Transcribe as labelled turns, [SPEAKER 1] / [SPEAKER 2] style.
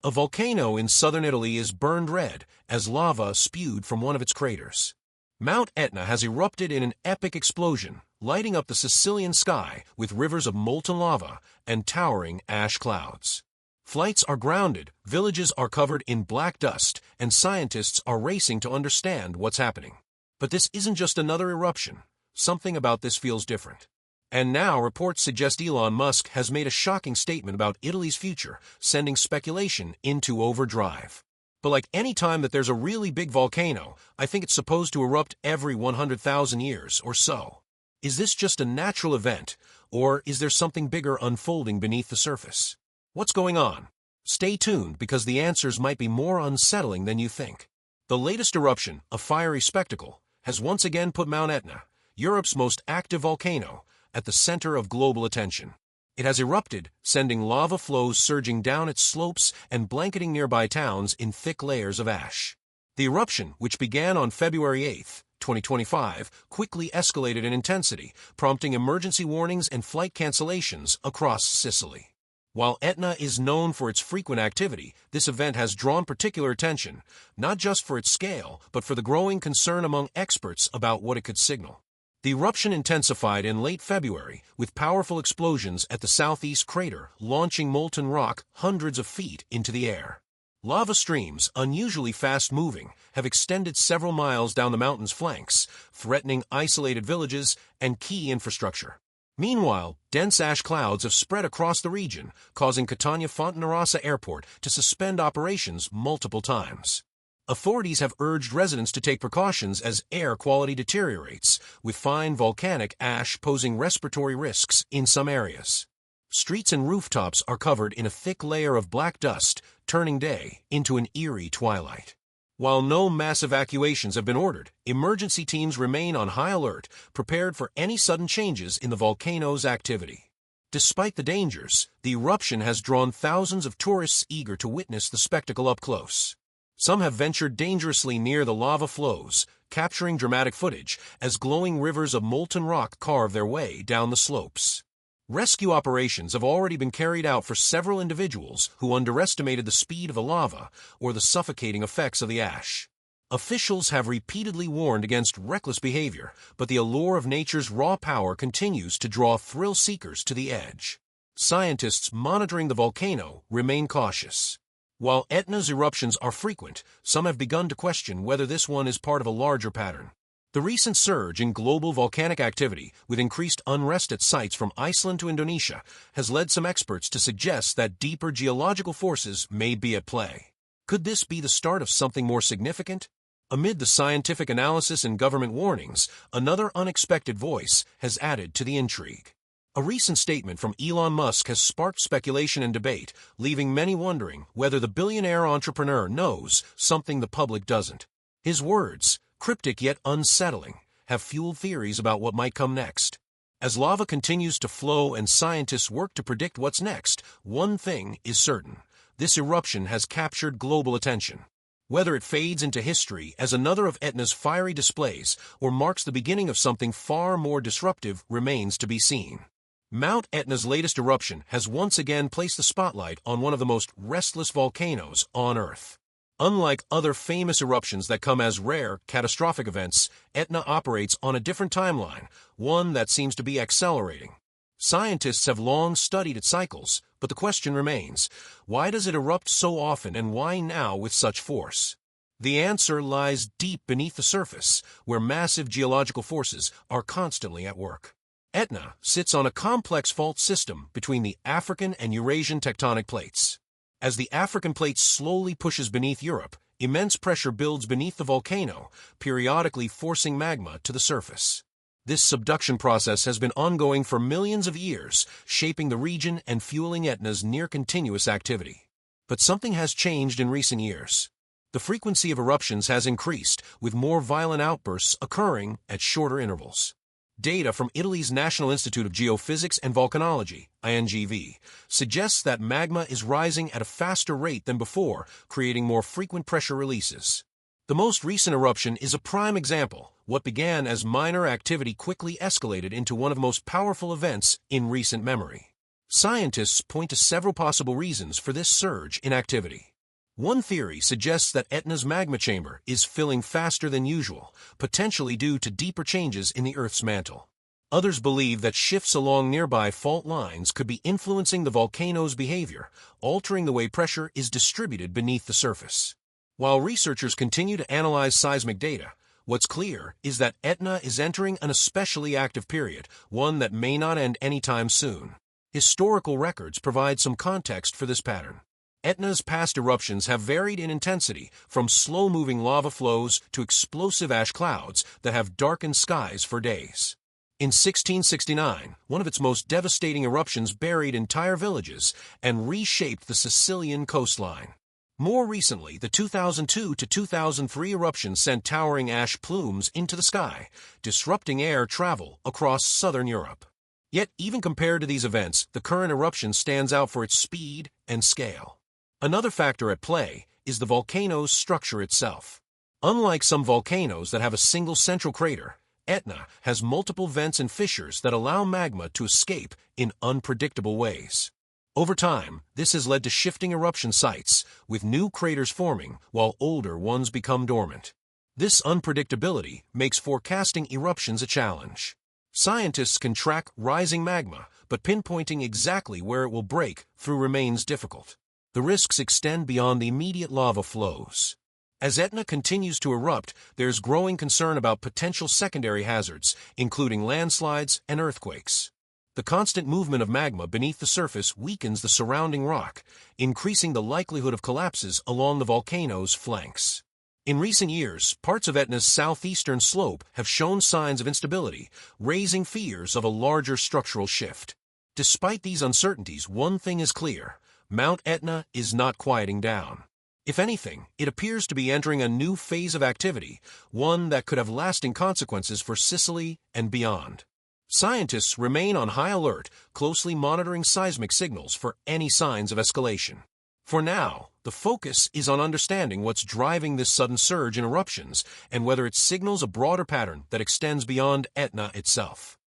[SPEAKER 1] A volcano in southern Italy is burned red as lava spewed from one of its craters. Mount Etna has erupted in an epic explosion, lighting up the Sicilian sky with rivers of molten lava and towering ash clouds. Flights are grounded, villages are covered in black dust, and scientists are racing to understand what's happening. But this isn't just another eruption. Something about this feels different. And now reports suggest Elon Musk has made a shocking statement about Italy's future, sending speculation into overdrive. But like any time that there's a really big volcano, I think it's supposed to erupt every 100,000 years or so. Is this just a natural event, or is there something bigger unfolding beneath the surface? What's going on? Stay tuned because the answers might be more unsettling than you think. The latest eruption, a fiery spectacle, has once again put Mount Etna, Europe's most active volcano, at the center of global attention. It has erupted, sending lava flows surging down its slopes and blanketing nearby towns in thick layers of ash. The eruption, which began on February 8, 2025, quickly escalated in intensity, prompting emergency warnings and flight cancellations across Sicily. While Etna is known for its frequent activity, this event has drawn particular attention, not just for its scale, but for the growing concern among experts about what it could signal. The eruption intensified in late February, with powerful explosions at the southeast crater launching molten rock hundreds of feet into the air. Lava streams, unusually fast-moving, have extended several miles down the mountain's flanks, threatening isolated villages and key infrastructure. Meanwhile, dense ash clouds have spread across the region, causing Catania Fontanarossa Airport to suspend operations multiple times. Authorities have urged residents to take precautions as air quality deteriorates, with fine volcanic ash posing respiratory risks in some areas. Streets and rooftops are covered in a thick layer of black dust, turning day into an eerie twilight. While no mass evacuations have been ordered, emergency teams remain on high alert, prepared for any sudden changes in the volcano's activity. Despite the dangers, the eruption has drawn thousands of tourists eager to witness the spectacle up close. Some have ventured dangerously near the lava flows, capturing dramatic footage as glowing rivers of molten rock carve their way down the slopes. Rescue operations have already been carried out for several individuals who underestimated the speed of the lava or the suffocating effects of the ash. Officials have repeatedly warned against reckless behavior, but the allure of nature's raw power continues to draw thrill seekers to the edge. Scientists monitoring the volcano remain cautious. While Etna's eruptions are frequent, some have begun to question whether this one is part of a larger pattern. The recent surge in global volcanic activity, with increased unrest at sites from Iceland to Indonesia, has led some experts to suggest that deeper geological forces may be at play. Could this be the start of something more significant? Amid the scientific analysis and government warnings, another unexpected voice has added to the intrigue. A recent statement from Elon Musk has sparked speculation and debate, leaving many wondering whether the billionaire entrepreneur knows something the public doesn't. His words, cryptic yet unsettling, have fueled theories about what might come next. As lava continues to flow and scientists work to predict what's next, one thing is certain: this eruption has captured global attention. Whether it fades into history as another of Etna's fiery displays or marks the beginning of something far more disruptive remains to be seen. Mount Etna's latest eruption has once again placed the spotlight on one of the most restless volcanoes on Earth. Unlike other famous eruptions that come as rare, catastrophic events, Etna operates on a different timeline, one that seems to be accelerating. Scientists have long studied its cycles, but the question remains: why does it erupt so often and why now with such force? The answer lies deep beneath the surface, where massive geological forces are constantly at work. Etna sits on a complex fault system between the African and Eurasian tectonic plates. As the African plate slowly pushes beneath Europe, immense pressure builds beneath the volcano, periodically forcing magma to the surface. This subduction process has been ongoing for millions of years, shaping the region and fueling Etna's near-continuous activity. But something has changed in recent years. The frequency of eruptions has increased, with more violent outbursts occurring at shorter intervals. Data from Italy's National Institute of Geophysics and Volcanology, INGV, suggests that magma is rising at a faster rate than before, creating more frequent pressure releases. The most recent eruption is a prime example. What began as minor activity quickly escalated into one of the most powerful events in recent memory. Scientists point to several possible reasons for this surge in activity. One theory suggests that Etna's magma chamber is filling faster than usual, potentially due to deeper changes in the Earth's mantle. Others believe that shifts along nearby fault lines could be influencing the volcano's behavior, altering the way pressure is distributed beneath the surface. While researchers continue to analyze seismic data, what's clear is that Etna is entering an especially active period, one that may not end anytime soon. Historical records provide some context for this pattern. Etna's past eruptions have varied in intensity, from slow-moving lava flows to explosive ash clouds that have darkened skies for days. In 1669, one of its most devastating eruptions buried entire villages and reshaped the Sicilian coastline. More recently, the 2002 to 2003 eruption sent towering ash plumes into the sky, disrupting air travel across southern Europe. Yet, even compared to these events, the current eruption stands out for its speed and scale. Another factor at play is the volcano's structure itself. Unlike some volcanoes that have a single central crater, Etna has multiple vents and fissures that allow magma to escape in unpredictable ways. Over time, this has led to shifting eruption sites, with new craters forming while older ones become dormant. This unpredictability makes forecasting eruptions a challenge. Scientists can track rising magma, but pinpointing exactly where it will break through remains difficult. The risks extend beyond the immediate lava flows. As Etna continues to erupt, there's growing concern about potential secondary hazards, including landslides and earthquakes. The constant movement of magma beneath the surface weakens the surrounding rock, increasing the likelihood of collapses along the volcano's flanks. In recent years, parts of Etna's southeastern slope have shown signs of instability, raising fears of a larger structural shift. Despite these uncertainties, one thing is clear: Mount Etna is not quieting down. If anything, it appears to be entering a new phase of activity, one that could have lasting consequences for Sicily and beyond. Scientists remain on high alert, closely monitoring seismic signals for any signs of escalation. For now, the focus is on understanding what's driving this sudden surge in eruptions and whether it signals a broader pattern that extends beyond Etna itself.